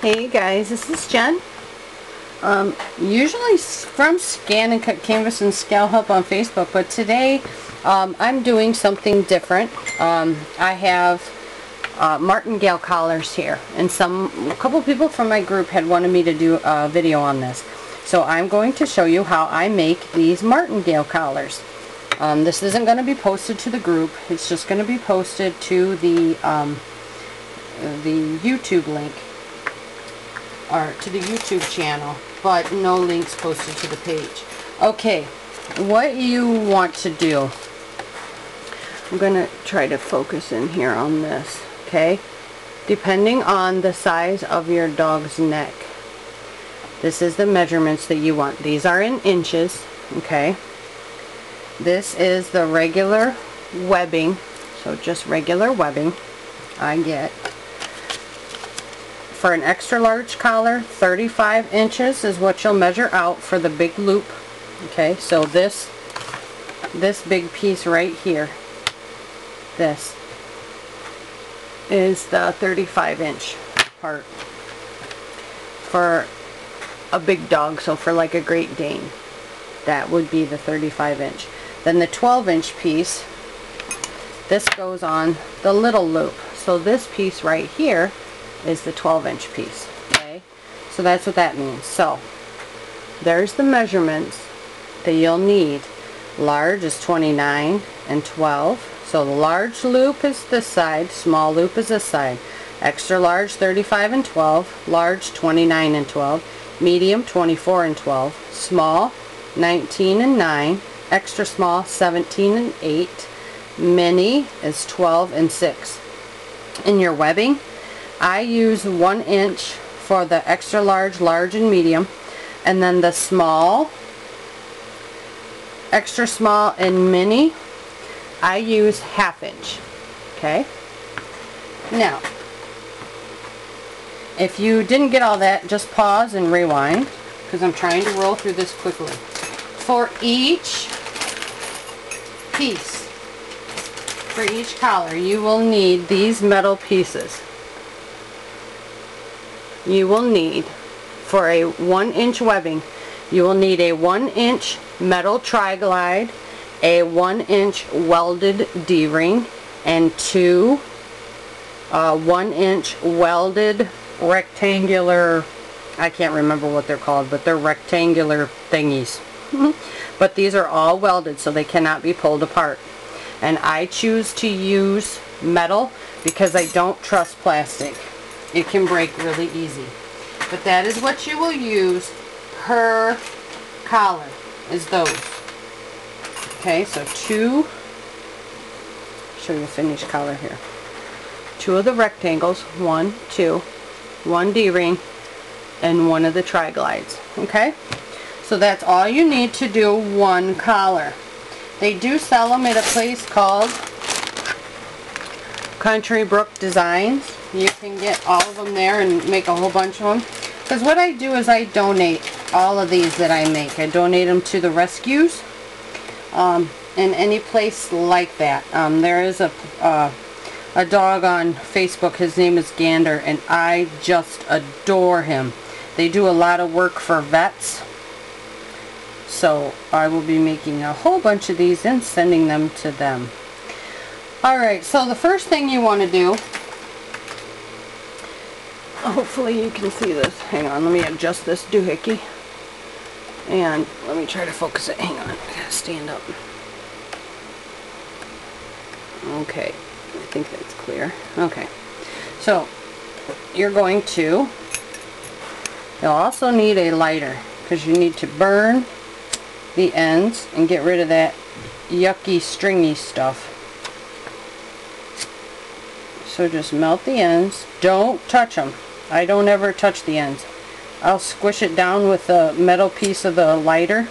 Hey guys, this is Jen. Usually from Scan and Cut Canvas and Scale Help on Facebook, but today I'm doing something different. I have Martingale collars here, and a couple people from my group had wanted me to do a video on this. So I'm going to show you how I make these Martingale collars. This isn't going to be posted to the group, it's just going to be posted to the YouTube link, or to the YouTube channel, but no links posted to the page. Okay, what you want to do, I'm going to try to focus in here on this, okay? Depending on the size of your dog's neck, this is the measurements that you want. These are in inches, okay? This is the regular webbing, so just regular webbing I get. For an extra large collar, 35 inches is what you'll measure out for the big loop. Okay, so this big piece right here, this is the 35-inch part for a big dog. So for like a Great Dane, that would be the 35-inch. Then the 12-inch piece, this goes on the little loop. So this piece right here is the 12-inch piece. Okay, so that's what that means. So there's the measurements that you'll need. Large is 29 and 12. So the large loop is this side, small loop is this side. Extra large 35 and 12, large 29 and 12, medium 24 and 12, small 19 and 9, extra small 17 and 8, mini is 12 and 6. In your webbing, I use 1 inch for the extra large, large, and medium, and then the small, extra small, and mini, I use 1/2 inch. Okay? Now, if you didn't get all that, just pause and rewind, because I'm trying to roll through this quickly. For each piece, for each collar, you will need these metal pieces. You will need, for a 1-inch webbing, you will need a 1-inch metal tri-glide, a 1-inch welded D-ring, and 2 1-inch welded rectangular, I can't remember what they're called, but they're rectangular thingies. But these are all welded, so they cannot be pulled apart. And I choose to use metal because I don't trust plastic. It can break really easy. But that is what you will use per collar, is those. Okay, so 2, show you a finished collar here. 2 of the rectangles, 1, 2, 1 D-ring, and 1 of the tri-glides. Okay? So that's all you need to do 1 collar. They do sell them at a place called Country Brook Designs. You can get all of them there and make a whole bunch of them. Because what I do is I donate all of these that I make. I donate them to the rescues in any place like that. There is a dog on Facebook. His name is Gander, and I just adore him. They do a lot of work for vets. So I will be making a whole bunch of these and sending them to them. Alright, so the first thing you want to do, hopefully you can see this. Hang on, let me adjust this doohickey. And let me try to focus it. Hang on, I gotta stand up. Okay, I think that's clear. Okay, so you're going to, you'll also need a lighter, because you need to burn the ends and get rid of that yucky stringy stuff. So just melt the ends. Don't touch them. I don't ever touch the ends. I'll squish it down with the metal piece of the lighter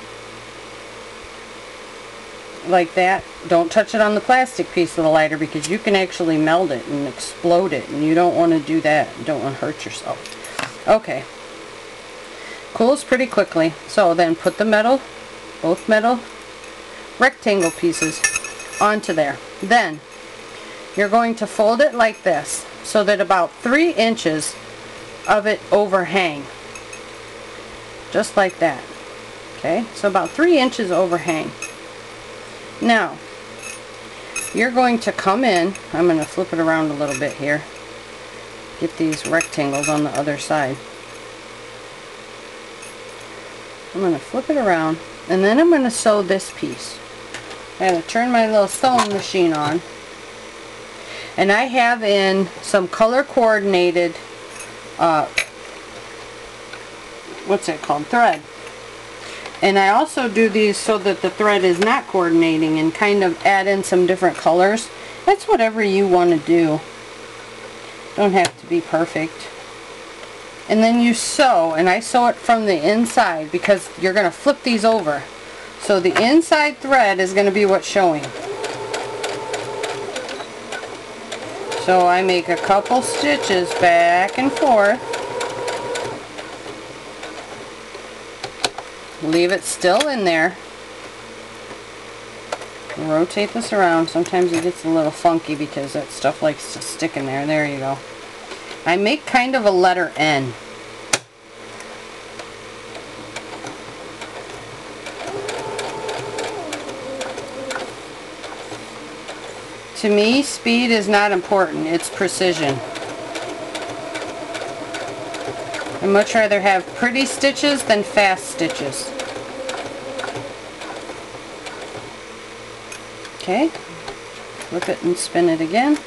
like that. Don't touch it on the plastic piece of the lighter, because you can actually melt it and explode it, and you don't want to do that. You don't want to hurt yourself. Okay. Cools pretty quickly. So then put the metal, both metal rectangle pieces onto there. Then you're going to fold it like this, so that about 3 inches of it overhang. Just like that. Okay, so about 3 inches overhang. Now, you're going to come in, I'm going to flip it around a little bit here, get these rectangles on the other side. I'm going to flip it around, and then I'm going to sew this piece. I'm going to turn my little sewing machine on, and I have in some color coordinated, what's it called, thread. And I also do these so that the thread is not coordinating and kind of add in some different colors. That's whatever you want to do. Don't have to be perfect. And then you sew, and I sew it from the inside because you're going to flip these over. So the inside thread is going to be what's showing. So I make a couple stitches back and forth. Leave it still in there. Rotate this around. Sometimes it gets a little funky because that stuff likes to stick in there. There you go. I make kind of a letter N. To me, speed is not important. It's precision. I'd much rather have pretty stitches than fast stitches. Okay, flip it and spin it again.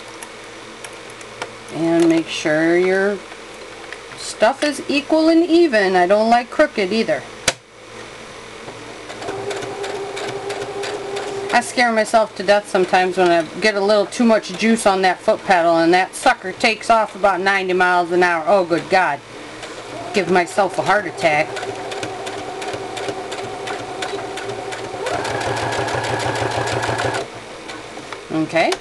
And make sure your stuff is equal and even. I don't like crooked either. I scare myself to death sometimes when I get a little too much juice on that foot pedal and that sucker takes off about 90 miles an hour. Oh, good God. Give myself a heart attack. Okay.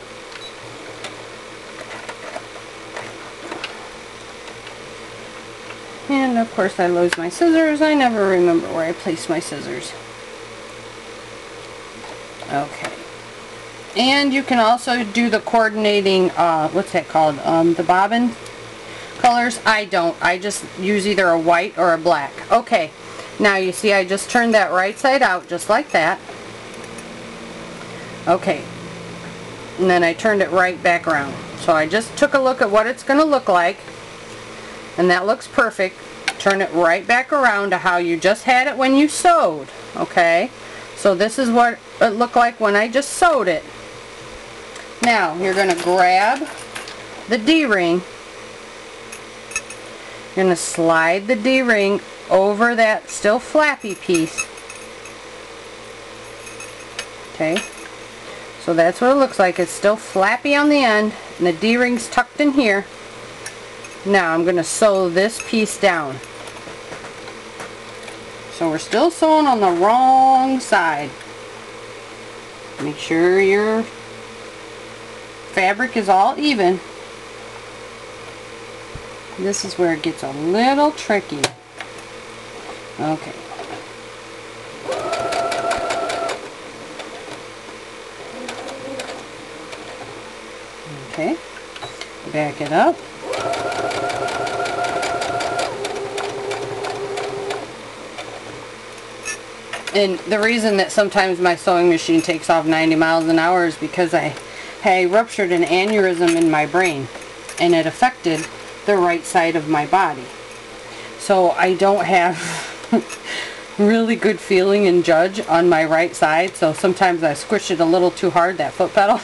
And of course I lose my scissors. I never remember where I placed my scissors. Okay. And you can also do the coordinating, what's that called? The bobbin colors. I don't. I just use either a white or a black. Okay. Now you see I just turned that right side out just like that. Okay. And then I turned it right back around. So I just took a look at what it's going to look like. And that looks perfect. Turn it right back around to how you just had it when you sewed. Okay. So this is what it looked like when I just sewed it. Now you're going to grab the D-ring. You're going to slide the D-ring over that still flappy piece. Okay. So that's what it looks like. It's still flappy on the end and the D-ring's tucked in here. Now I'm going to sew this piece down. So we're still sewing on the wrong side. Make sure your fabric is all even. This is where it gets a little tricky. Okay. Okay. Back it up. And the reason that sometimes my sewing machine takes off 90 miles an hour is because I ruptured an aneurysm in my brain and it affected the right side of my body. So I don't have really good feeling and judge on my right side, so sometimes I squish it a little too hard, that foot pedal.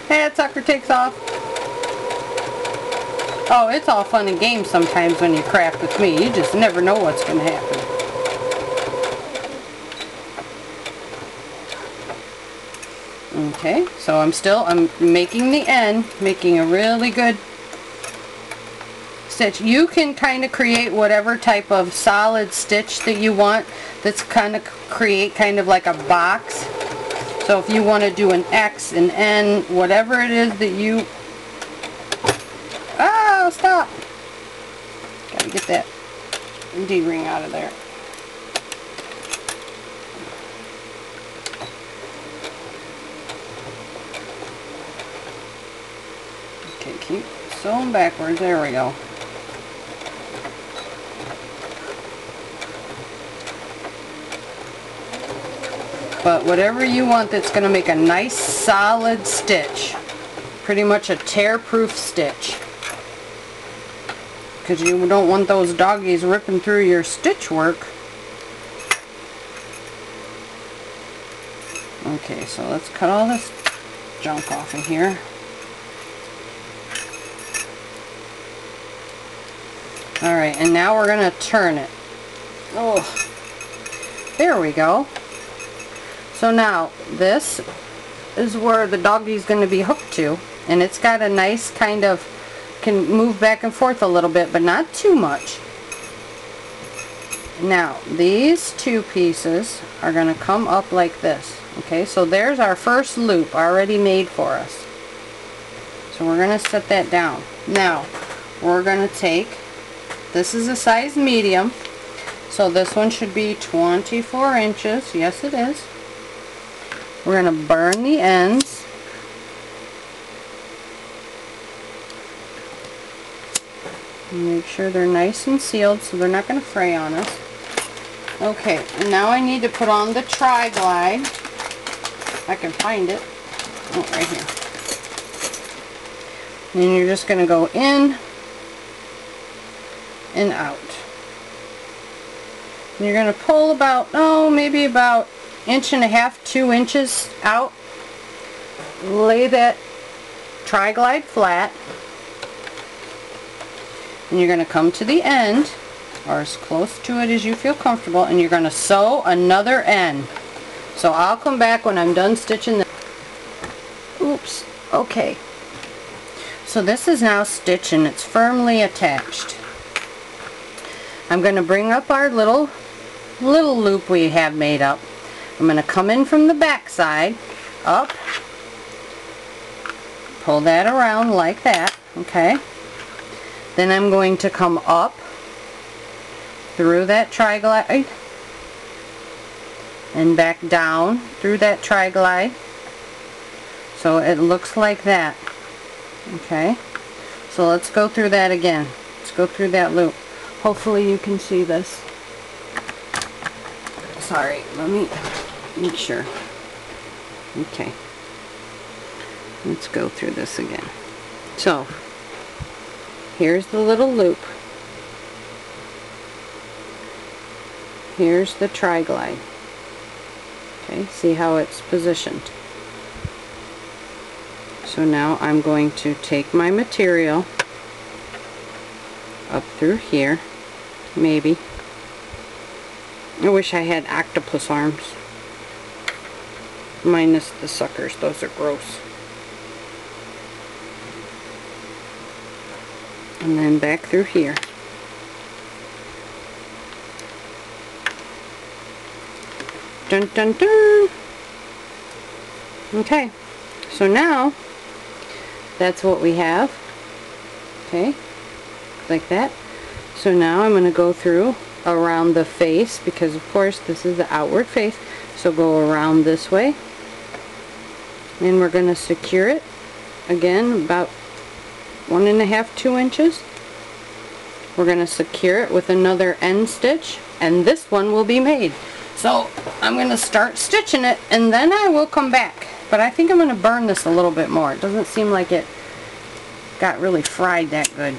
That sucker takes off. Oh, it's all fun and games sometimes when you craft with me. You just never know what's going to happen. Okay, so I'm making the end, making a really good stitch. You can kind of create whatever type of solid stitch that you want. That's kind of create kind of like a box. So if you want to do an X, an N, whatever it is that you... Oh, stop! Gotta get that D-ring out of there. Okay, keep sewing backwards. There we go. but whatever you want that's going to make a nice solid stitch. Pretty much a tear-proof stitch. Because you don't want those doggies ripping through your stitch work. Okay, so let's cut all this junk off of here. Alright, and now we're going to turn it. Oh, there we go. So now, this is where the doggie's going to be hooked to. And it's got a nice kind of, can move back and forth a little bit, but not too much. Now, these two pieces are going to come up like this. Okay, so there's our first loop already made for us. So we're going to set that down. Now, we're going to take, this is a size medium, so this one should be 24 inches. Yes, it is. We're going to burn the ends. Make sure they're nice and sealed so they're not going to fray on us. Okay, and now I need to put on the tri-glide. If I can find it. Oh, right here. And you're just going to go in and out. And you're going to pull about, oh, maybe about 1.5 inches, 2 inches out. Lay that tri-glide flat. And you're going to come to the end, or as close to it as you feel comfortable, and you're going to sew another end. So I'll come back when I'm done stitching the... Oops. Okay. So this is now stitched and it's firmly attached. I'm going to bring up our little loop we have made up. I'm going to come in from the back side, up, pull that around like that, okay? Then I'm going to come up through that tri-glide and back down through that tri-glide. So it looks like that. Okay. So let's go through that again. Let's go through that loop. Hopefully you can see this. Sorry, let me make sure. Okay. Let's go through this again. So, here's the little loop. Here's the tri-glide. Okay, see how it's positioned. So now I'm going to take my material up through here, maybe. I wish I had octopus arms. Minus the suckers, those are gross. And then back through here. Dun dun dun! Okay, so now that's what we have. Okay, like that. So now I'm going to go through around the face, because of course this is the outward face, so go around this way, and we're going to secure it again about 1.5 to 2 inches. We're going to secure it with another end stitch, and this one will be made. So I'm going to start stitching it and then I will come back, but I think I'm going to burn this a little bit more. It doesn't seem like it got really fried that good.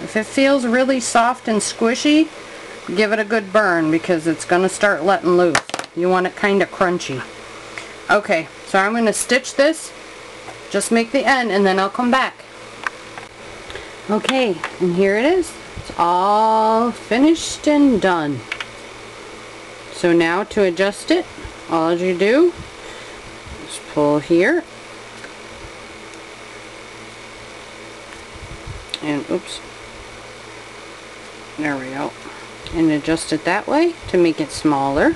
If it feels really soft and squishy, give it a good burn, because it's going to start letting loose. You want it kind of crunchy. Okay, so I'm going to stitch this, just make the end, and then I'll come back. Okay, and here it is. It's all finished and done. So now to adjust it, all you do is pull here, and oops, there we go, and adjust it that way to make it smaller,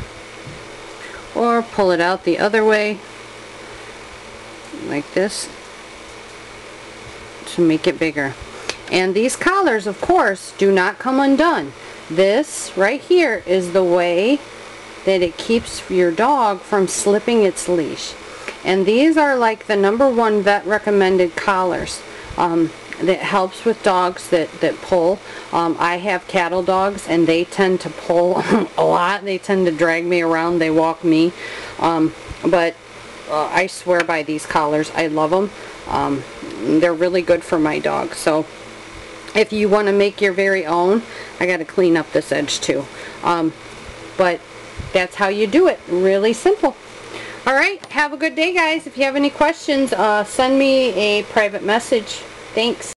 or pull it out the other way like this to make it bigger. And these collars, of course, do not come undone. This right here is the way that it keeps your dog from slipping its leash. And these are like the #1 vet recommended collars. that helps with dogs that pull. I have cattle dogs, and they tend to pull a lot. They tend to drag me around. They walk me. But I swear by these collars. I love them. They're really good for my dog. So if you want to make your very own, I got to clean up this edge too. But that's how you do it. Really simple. Alright, have a good day, guys. If you have any questions, send me a private message. Thanks.